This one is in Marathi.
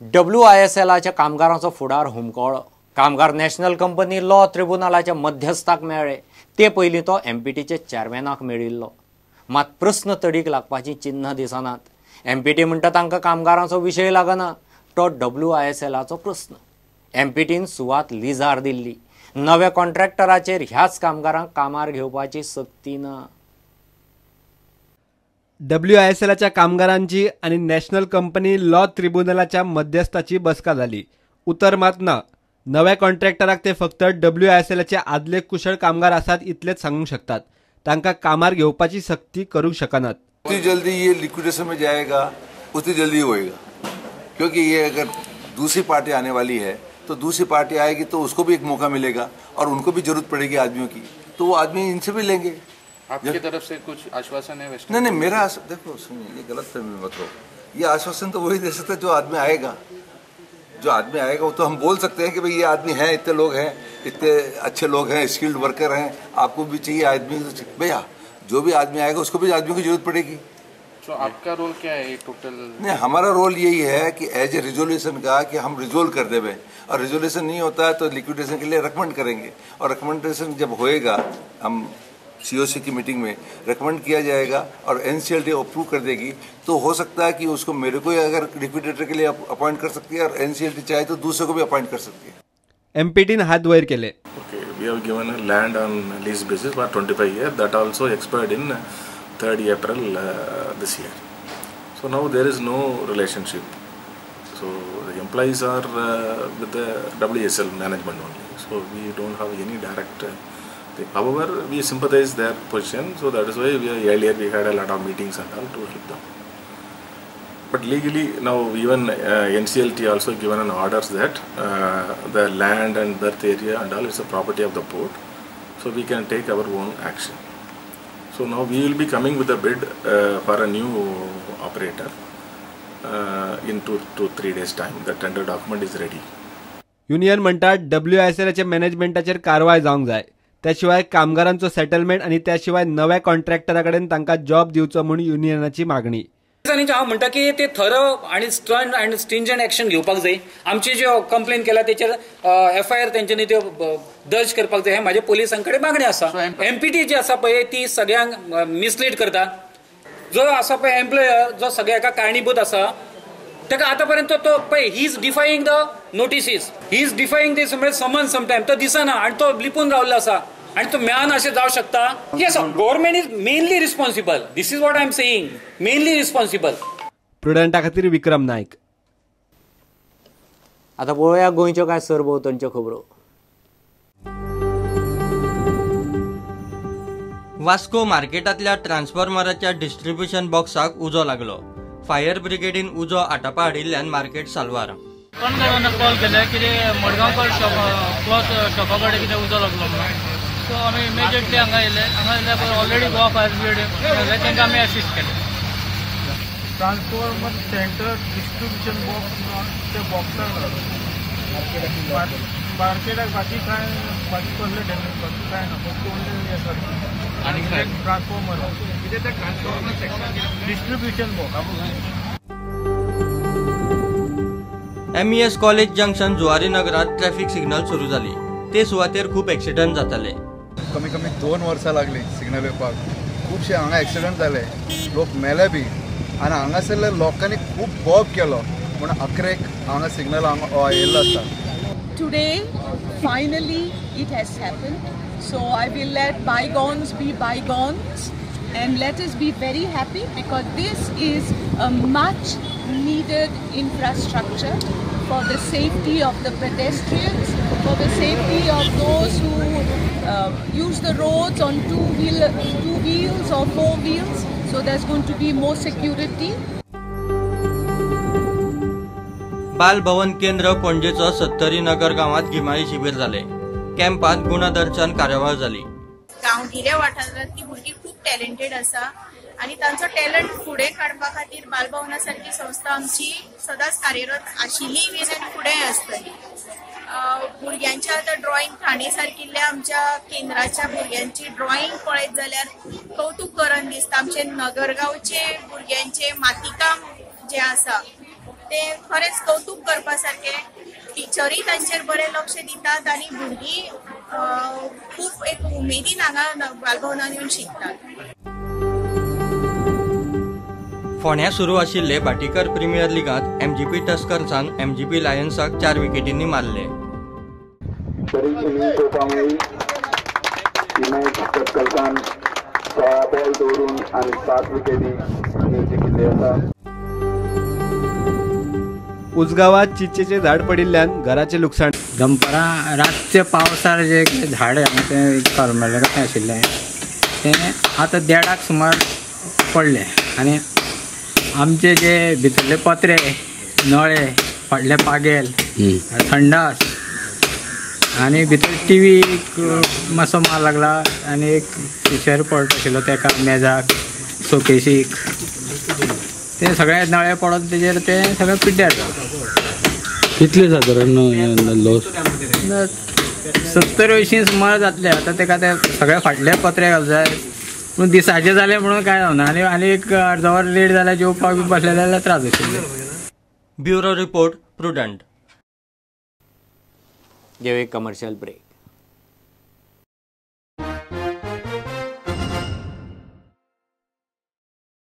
WISLच्या कामगारांचो फुडार हुमकळ्ळो। कामगार नॅशनल कंपनी लॉ ट्रिब्युनलाच्या मध्यस्थाक मेळ्ळे ते पयलीं तो MPTचे चेअरमॅनाक मेळिल्लो। मात प्रस्न तडीक लागपाची चिन्ह दिसनात। MPT म्हणटा तांकां कामगारांचो विशय लागना, तो WISLचो प्रस्न। MPTन सुवात लिजार दिल्ली। नव्या कॉन्ट्रॅक्टराचेर ह्याच कामगारांक कामार घेवपाची सक्ती ना। WISLच्या कामगारांची आणि नॅशनल कंपनी लॉ ट्रिब्युनलाच्या मध्यस्थाची बसका जाली। उतर मात ना। नव्या कॉन्ट्रॅक्टराक ते फक्त WISLचे आदले कुशळ कामगार आसात इतलेच सांगूंक शकतात। तांकां कामार घेवपाची सक्ती करूंक शकनात। जितनी जल्दी ये लिक्विडेशन में जाएगा उतनी जल्दी होएगा, क्योंकि ये अगर दूसरी पार्टी आने वाली है तो दूसरी पार्टी आएगी तो उसको भी एक मौका मिलेगा और उनको भी जरूरत पड़ेगी आदमियों की, तो वो आदमी इनसे भी लेंगे। आपकी तरफ से कुछ आश्वासन है? नहीं, मेरा देखो सुनिए, ये गलत फहमी मत हो। ये आश्वासन तो वही दे सकता है जो आदमी आएगा। जो आदमी आएगा वो तो हम बोल सकते हैं कि भाई ये आदमी है, इतने लोग हैं, इतने अच्छे लोग हैं, स्किल्ड वर्कर हैं, आपको भी चाहिए आदमी। भैया जो भी आदमी आएगा उसको भी आदमियों की जरूरत पड़ेगी। तो आपका रोल क्या है टोटल? नहीं, हमारा रोल यही है कि एज ए रिजोल्यूशन का कि हम रिजोल्व कर देवें, और रिजोल्यूशन नहीं होता है तो लिक्विडेशन के लिए रिकमेंड करेंगे, और रिकमेंडेशन जब होएगा हम COC की मीटिंग में रिकमेंड किया जाएगा और NCLT अप्रूव कर देगी, तो हो सकता है कि उसको मेरे को अगर लिक्विडेटर के लिए अपॉइंट कर सकती है और NCLT चाहे तो दूसरे को भी अपॉइंट कर सकती है। MPTन हात वयर केले। Okay, we have given a land on lease basis for 25 years. That also expired in 3rd April this year. So now there is no relationship. So the employees are with the WSL management only. So we don't have any direct thing. However, we sympathize their position. So that is why earlier we had a lot of meetings and all to help them. But legally now even NCLT also given an orders that the land and berth area and all is a property of the port. So we can take our own action. So now we will be coming with a bid for a new operator in 2 to 3 days time. The tender document is ready. Union म्हणतात WISLच्या मॅनेजमेंटाचेर कारवाय जावंक जाय। त्याशिवाय कामगारांचो सेटलमेंट आणि त्याशिवाय नव्या कॉन्ट्रॅक्टराकडेन तांकां जॉब दिवचो म्हणून युनियनाची मागणी। हांव म्हणटा की ते थरव आणि स्टर्न अँड स्ट्रिंजंट एक्शन घेवपाक जाय। आमची ज्यो कंप्लेन केला तेचेर FIR तेंच्यांनी त्यो दर्ज करपाक जाय। हे माझे पोलिसां कडेन मागणी आसा। MPT जी आसा पळय ती सगळ्यांक मिसलीड करता। जो आसा पळय एम्प्लॉयर जो सगळ्या एका कारणीभूत आसा ताका आतापर्यंत तो पळय he is defying the notices, he is defying these summons sometime तो दिसना आणि तो लिपून रावल्लो आसा आणि तो मेळान अशें जावं शकता। Yes, government is mainly responsible. This is what I am saying, mainly responsible. प्रुडंटा खातीर विक्रम नायक। आता पळोवया गोंयच्यो कांय सरभोंवतणच्यो खबरो। वास्को मार्केटांतल्या ट्रान्सफॉर्मराच्या डिस्ट्रीब्युशन बॉक्साक उजो लागलो। फायर ब्रिगेडीन उजो आटापा हाडिल्ल्यान मार्केट साल्वार। कॉल केले की मडगांवकर क्लॉथ शॉपा कडेन कितें उजो लागलो म्हणून, सो आमी इमिजिएटली हांगा येयले ऑलरेडी गोवा फायर ब्रिगेड तांकां आमी असिस्ट केले। ट्रान्सफॉर्मर सेंटर डिस्ट्रीब्युशन बॉक्स ते बॉक्साक मार्केटाक बाकी कसले डॅमेज बाकी कांय ना, फक्त ओन्ली आसा आनी ट्रान्सफॉर्मर कितें ते transformer section distribution box. MES college junction Zuari नगरात ट्रॅफिक सिग्नल सुरू जाली। ते सुवातेर खूप एक्सिडंट जाताले। कमी 2 वर्सां लागली सिग्नल येवपाक। खुबशे हांगा एक्सिडंट जाले, लोक मेले बी, आनी हांगासरल्या लोकांनी खूब बॉब केलो म्हूण 11 हांगा सिग्नल हांगा येयल्लो आसा। Today, finally, it has happened. So I will let bygones be bygones, and let us be very happy because this is a much needed infrastructure for the safety of the pedestrians, for the safety of those who use the roads on two wheels or 4 wheels. So there's going to be more security. बाल भवन केंद्र पणजेचो 70 नगर गावात गिमाळी शिबीर जाले। कॅम्पात गुणदर्शन कार्यावळ जाली। गांवगिऱ्या वाठारांतली भुरगीं खूब टॅलेंटेड आसा आणि तांचो टॅलंट फुडें काडपा खातीर बालभवना सारकी संस्था आमची सदांच कार्यरत आशिल्ली बी आनी फुडें आसतली। भुरग्यांच्या आतां ड्रॉइंग ठाणे सारकिल्ल्या आमच्या केंद्राच्या भुरग्यांची ड्रॉइंग पळयत जाल्यार कौतुक करन दिसता। आमचे नगरगांवचे भुरग्यांचे मातीकाम जे आसा ते खरेंच कौतुक करपासारखे. टिचरी तांचेर बरे लक्ष दितात आनी भुरगीं खूब एक उमेदीन हांगा बालभवनान येवन शिकतात. फोंड्या सुरू आशिल्ले भाटीकर प्रिमियर लिगांत MGP टस्कर्सान MGP लायन्साक 4 विकेटींनी मारले. उजगावात चिंचेचे झाड पडिल्ल्यान घराचे लुकसाण. दनपारां रातचे पावसार जे झाड ते करमले कशें आशिल्लें तें आतां 1:30 सुमार पडले आनी आमचे जे भितरले पत्रे नळे फाटले पागेल थंडास आनी भितर TV मातसो मार लागला आनी एक पिशर पडत आशिल्लो तेका मेजाक सोकेशीक ते सगळे नळे पडत तेजेर ते सगळे पिड्ड्यार. कितले सादारण लॉस? 70-80 सुमार जातले. आतां तेका ते सगळे फाटले पत्रे घालूंक जाय पूण दिसाचे जाले म्हणून काय जावना आनी एक अर्द वर लेट जाल्यार जेवपाक बी बसले जाल्यार त्रास आशिल्ले. Bureau report prudent. give a commercial break.